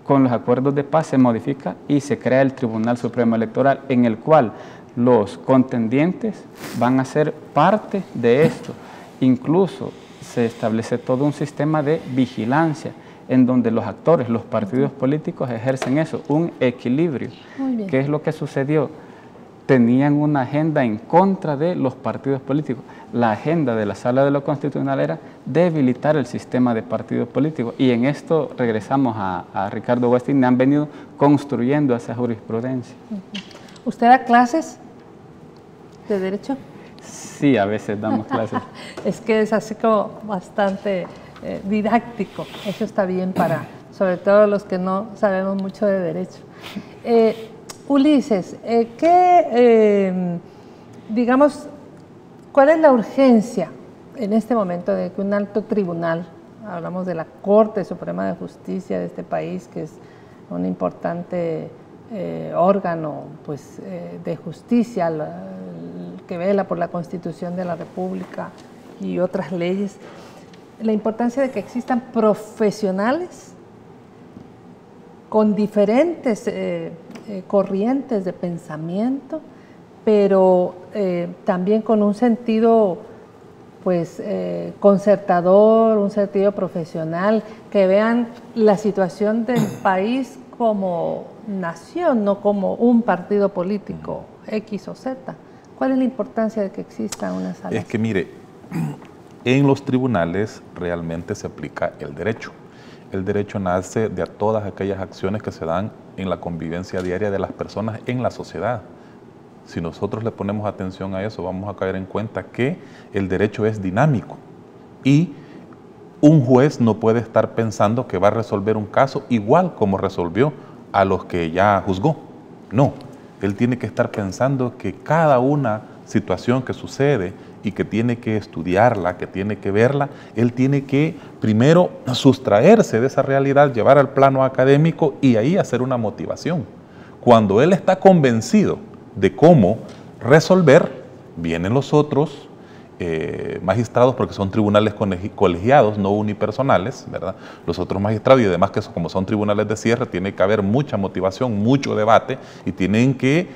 con los acuerdos de paz se modifica y se crea el Tribunal Supremo Electoral, en el cual los contendientes van a ser parte de esto. Incluso se establece todo un sistema de vigilancia en donde los actores, los partidos políticos ejercen eso, un equilibrio. ¿Qué es lo que sucedió? Tenían una agenda en contra de los partidos políticos. La agenda de la Sala de lo Constitucional era debilitar el sistema de partidos políticos. Y en esto regresamos a Ricardo Guastini, han venido construyendo esa jurisprudencia. ¿Usted da clases de Derecho? Sí, a veces damos clases. Es que es así como bastante didáctico. Eso está bien para, sobre todo los que no sabemos mucho de Derecho. Ulises, digamos, ¿cuál es la urgencia en este momento de que un alto tribunal, hablamos de la Corte Suprema de Justicia de este país, que es un importante órgano pues, de justicia, que vela por la Constitución de la República y otras leyes, la importancia de que existan profesionales con diferentes corrientes de pensamiento, pero también con un sentido pues concertador, un sentido profesional, que vean la situación del país como nación, no como un partido político X o Z. ¿Cuál es la importancia de que exista una sala? Es que mire, en los tribunales realmente se aplica el derecho. El derecho nace de todas aquellas acciones que se dan en la convivencia diaria de las personas en la sociedad. Si nosotros le ponemos atención a eso, vamos a caer en cuenta que el derecho es dinámico y un juez no puede estar pensando que va a resolver un caso igual como resolvió a los que ya juzgó. No, él tiene que estar pensando que cada una situación que sucede y que tiene que estudiarla, que tiene que verla, él tiene que primero sustraerse de esa realidad, llevar al plano académico y ahí hacer una motivación. Cuando él está convencido de cómo resolver, vienen los otros magistrados, porque son tribunales colegiados, no unipersonales, ¿verdad? Los otros magistrados, y además que como son tribunales de cierre, tiene que haber mucha motivación, mucho debate, y tienen que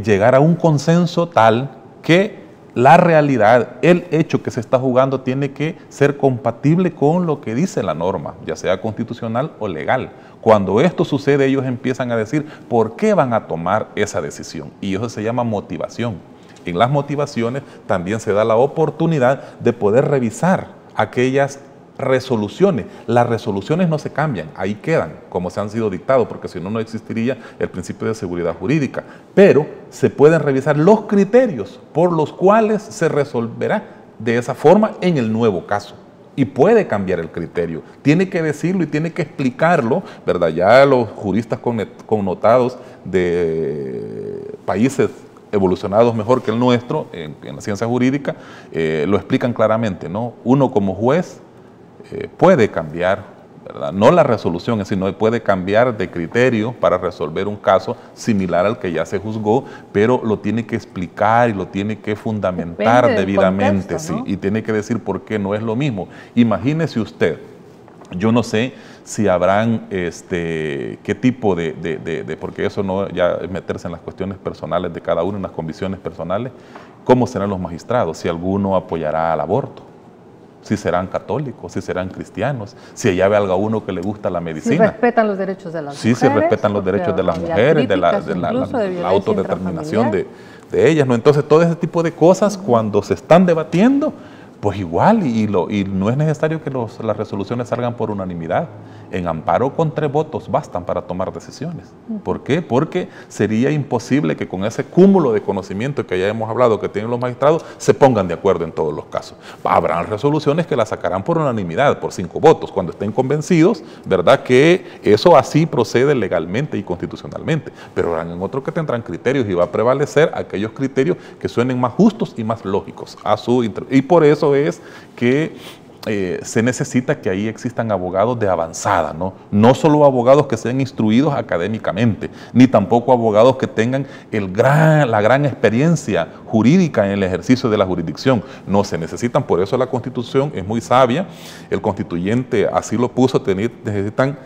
llegar a un consenso tal que la realidad, el hecho que se está jugando tiene que ser compatible con lo que dice la norma, ya sea constitucional o legal. Cuando esto sucede, ellos empiezan a decir por qué van a tomar esa decisión, y eso se llama motivación. En las motivaciones también se da la oportunidad de poder revisar aquellas resoluciones. Las resoluciones no se cambian, ahí quedan como se han sido dictados, porque si no, no existiría el principio de seguridad jurídica. Pero se pueden revisar los criterios por los cuales se resolverá de esa forma en el nuevo caso. Y puede cambiar el criterio, tiene que decirlo y tiene que explicarlo, ¿verdad? Ya los juristas connotados de países evolucionados mejor que el nuestro en la ciencia jurídica, lo explican claramente, ¿no? Uno como juez puede cambiar, ¿verdad? No la resolución, sino puede cambiar de criterio para resolver un caso similar al que ya se juzgó, pero lo tiene que explicar y lo tiene que fundamentar debidamente, contexto, ¿no? Sí, y tiene que decir por qué no es lo mismo. Imagínese usted, yo no sé si habrán, qué tipo porque eso no ya es meterse en las cuestiones personales de cada uno, en las convicciones personales, cómo serán los magistrados, si alguno apoyará al aborto, si serán católicos, si serán cristianos, si allá ve algo a uno que le gusta la medicina. Si respetan los derechos de las mujeres. Sí, si respetan los derechos de las mujeres, de la autodeterminación de ellas, ¿no? Entonces, todo ese tipo de cosas, cuando se están debatiendo, pues igual, y no es necesario que las resoluciones salgan por unanimidad. En amparo con 3 votos bastan para tomar decisiones. ¿Por qué? Porque sería imposible que con ese cúmulo de conocimiento que ya hemos hablado que tienen los magistrados, se pongan de acuerdo en todos los casos. Habrán resoluciones que las sacarán por unanimidad, por 5 votos, cuando estén convencidos, ¿verdad?, que eso así procede legalmente y constitucionalmente. Pero habrán otros que tendrán criterios y va a prevalecer aquellos criterios que suenen más justos y más lógicos y por eso es que se necesita que ahí existan abogados de avanzada, ¿no? No solo abogados que sean instruidos académicamente, ni tampoco abogados que tengan la gran experiencia jurídica en el ejercicio de la jurisdicción. No se necesitan, por eso la Constitución es muy sabia, el constituyente así lo puso, necesitan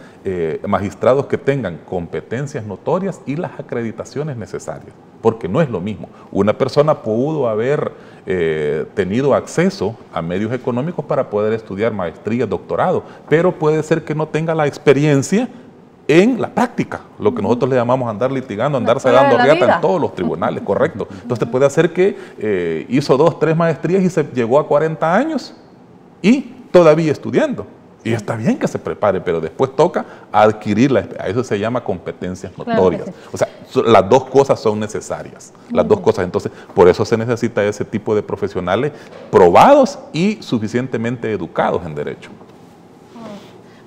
magistrados que tengan competencias notorias y las acreditaciones necesarias, porque no es lo mismo. Una persona pudo haber tenido acceso a medios económicos para poder estudiar maestría, doctorado, pero puede ser que no tenga la experiencia en la práctica, lo que nosotros le llamamos andar litigando, andarse dando riata en todos los tribunales, correcto. Entonces puede ser que hizo 2, 3 maestrías y se llegó a 40 años y todavía estudiando. Y está bien que se prepare, pero después toca adquirirla. A eso se llama competencias notorias. Claro, sí. O sea, las dos cosas son necesarias. Las dos cosas. Entonces, por eso se necesita ese tipo de profesionales probados y suficientemente educados en derecho.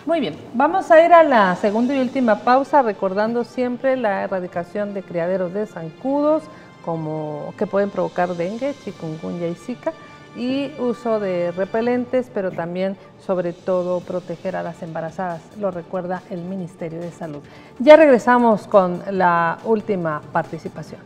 Muy bien. Vamos a ir a la segunda y última pausa, recordando siempre la erradicación de criaderos de zancudos, que pueden provocar dengue, chikungunya y zika, y uso de repelentes, pero también, sobre todo, proteger a las embarazadas, lo recuerda el Ministerio de Salud. Ya regresamos con la última participación.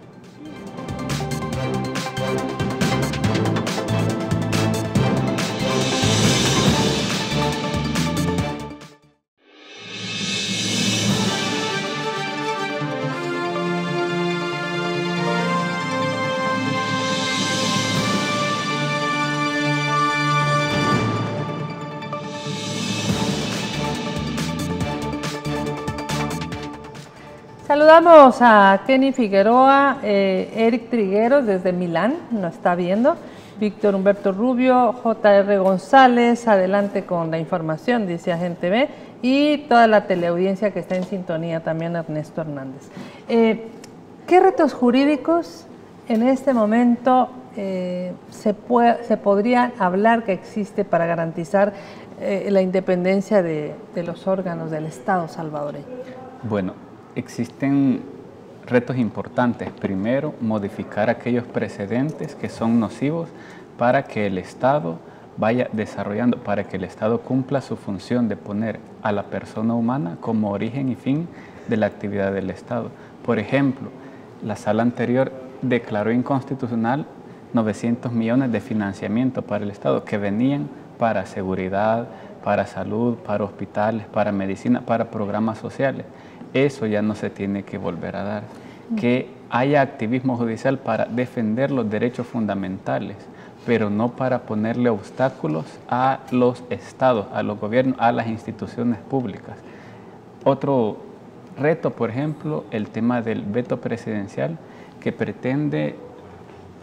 Saludamos a Kenny Figueroa, Eric Trigueros desde Milán, nos está viendo, Víctor Humberto Rubio, J.R. González, adelante con la información, dice Agente B, y toda la teleaudiencia que está en sintonía, también Ernesto Hernández. ¿Qué retos jurídicos en este momento se podrían hablar que existe para garantizar la independencia de los órganos del Estado salvadoreño? Bueno, existen retos importantes. Primero, modificar aquellos precedentes que son nocivos para que el Estado vaya desarrollando, para que el Estado cumpla su función de poner a la persona humana como origen y fin de la actividad del Estado. Por ejemplo, la sala anterior declaró inconstitucional 900 millones de financiamiento para el Estado que venían para seguridad, para salud, para hospitales, para medicina, para programas sociales. Eso ya no se tiene que volver a dar. Que haya activismo judicial para defender los derechos fundamentales, pero no para ponerle obstáculos a los estados, a los gobiernos, a las instituciones públicas. Otro reto, por ejemplo, el tema del veto presidencial, que pretende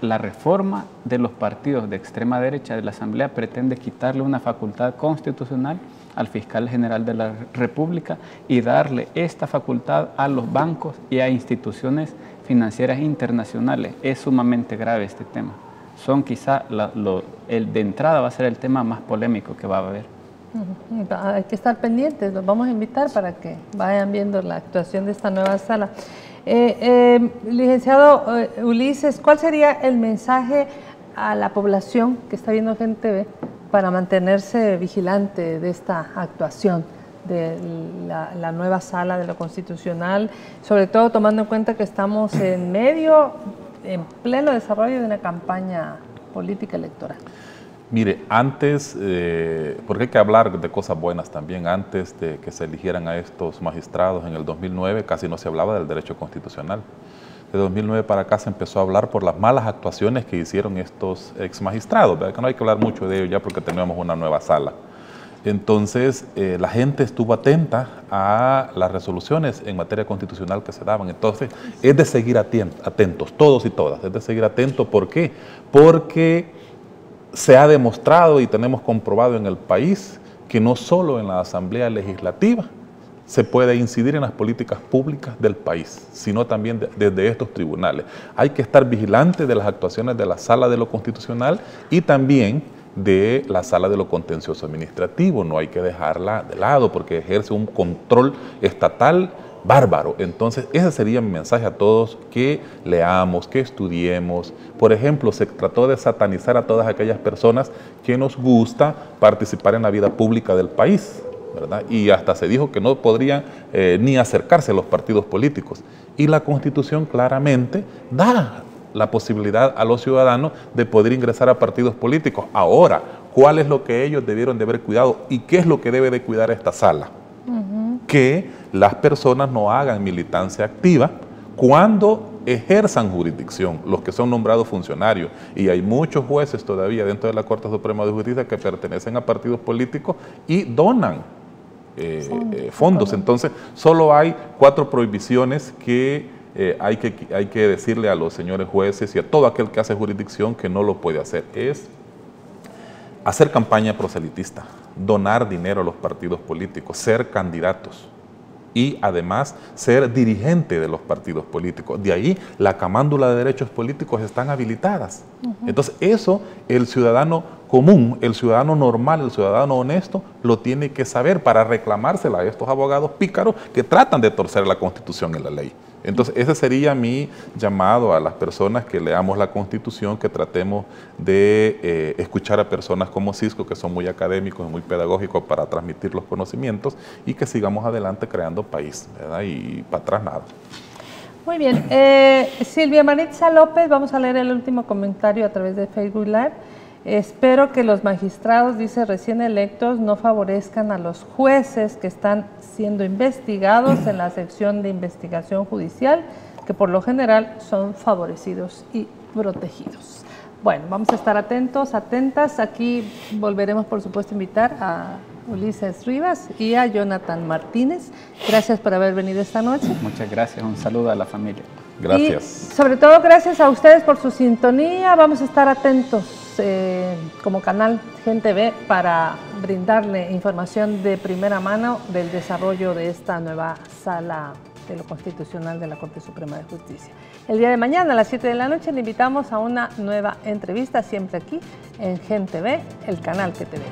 la reforma de los partidos de extrema derecha de la Asamblea, pretende quitarle una facultad constitucional al fiscal general de la República y darle esta facultad a los bancos y a instituciones financieras internacionales. Es sumamente grave este tema. Son quizá, de entrada va a ser el tema más polémico que va a haber. Hay que estar pendientes, los vamos a invitar para que vayan viendo la actuación de esta nueva sala. Licenciado Ulises, ¿cuál sería el mensaje a la población que está viendo Agente B para mantenerse vigilante de esta actuación de la nueva sala de lo constitucional, sobre todo tomando en cuenta que estamos en pleno desarrollo de una campaña política electoral? Mire, antes, porque hay que hablar de cosas buenas también, antes de que se eligieran a estos magistrados en el 2009 casi no se hablaba del derecho constitucional. De 2009 para acá se empezó a hablar por las malas actuaciones que hicieron estos ex magistrados, ¿verdad? Que no hay que hablar mucho de ellos ya porque tenemos una nueva sala. Entonces, la gente estuvo atenta a las resoluciones en materia constitucional que se daban. Entonces, es de seguir atentos, todos y todas, es de seguir atentos. ¿Por qué? Porque se ha demostrado y tenemos comprobado en el país que no solo en la Asamblea Legislativa se puede incidir en las políticas públicas del país, sino también desde estos tribunales. Hay que estar vigilantes de las actuaciones de la Sala de lo Constitucional y también de la Sala de lo Contencioso Administrativo. No hay que dejarla de lado porque ejerce un control estatal bárbaro. Entonces, ese sería mi mensaje a todos, que leamos, que estudiemos. Por ejemplo, se trató de satanizar a todas aquellas personas que nos gusta participar en la vida pública del país, ¿verdad? Y hasta se dijo que no podrían ni acercarse a los partidos políticos. Y la Constitución claramente da la posibilidad a los ciudadanos de poder ingresar a partidos políticos. Ahora, ¿cuál es lo que ellos debieron de haber cuidado y qué es lo que debe de cuidar esta sala? Que las personas no hagan militancia activa cuando ejerzan jurisdicción, los que son nombrados funcionarios. Y hay muchos jueces todavía dentro de la Corte Suprema de Justicia que pertenecen a partidos políticos y donan fondos. Entonces, solo hay 4 prohibiciones que hay que decirle a los señores jueces y a todo aquel que hace jurisdicción que no lo puede hacer. Es hacer campaña proselitista, donar dinero a los partidos políticos, ser candidatos y además ser dirigente de los partidos políticos. De ahí la camándula de derechos políticos están habilitadas. Entonces eso el ciudadano común, el ciudadano normal, el ciudadano honesto lo tiene que saber para reclamársela a estos abogados pícaros que tratan de torcer la Constitución y la ley. Entonces, ese sería mi llamado a las personas que leamos la Constitución, que tratemos de escuchar a personas como Cisco, que son muy académicos y muy pedagógicos para transmitir los conocimientos, y que sigamos adelante creando país, ¿verdad? Y para atrás nada. Muy bien. Silvia Maritza López, vamos a leer el último comentario a través de Facebook Live. Espero que los magistrados, dice, recién electos no favorezcan a los jueces que están siendo investigados en la sección de investigación judicial, que por lo general son favorecidos y protegidos. Bueno, vamos a estar atentos, atentas. Aquí volveremos, por supuesto, a invitar a Ulises Rivas y a Jonathan Martínez. Gracias por haber venido esta noche. Muchas gracias, un saludo a la familia. Gracias. Y sobre todo gracias a ustedes por su sintonía. Vamos a estar atentos como canal Gente Ve para brindarle información de primera mano del desarrollo de esta nueva sala de lo constitucional de la Corte Suprema de Justicia. El día de mañana a las 7 de la noche le invitamos a una nueva entrevista, siempre aquí en Gente Ve, el canal que te ve.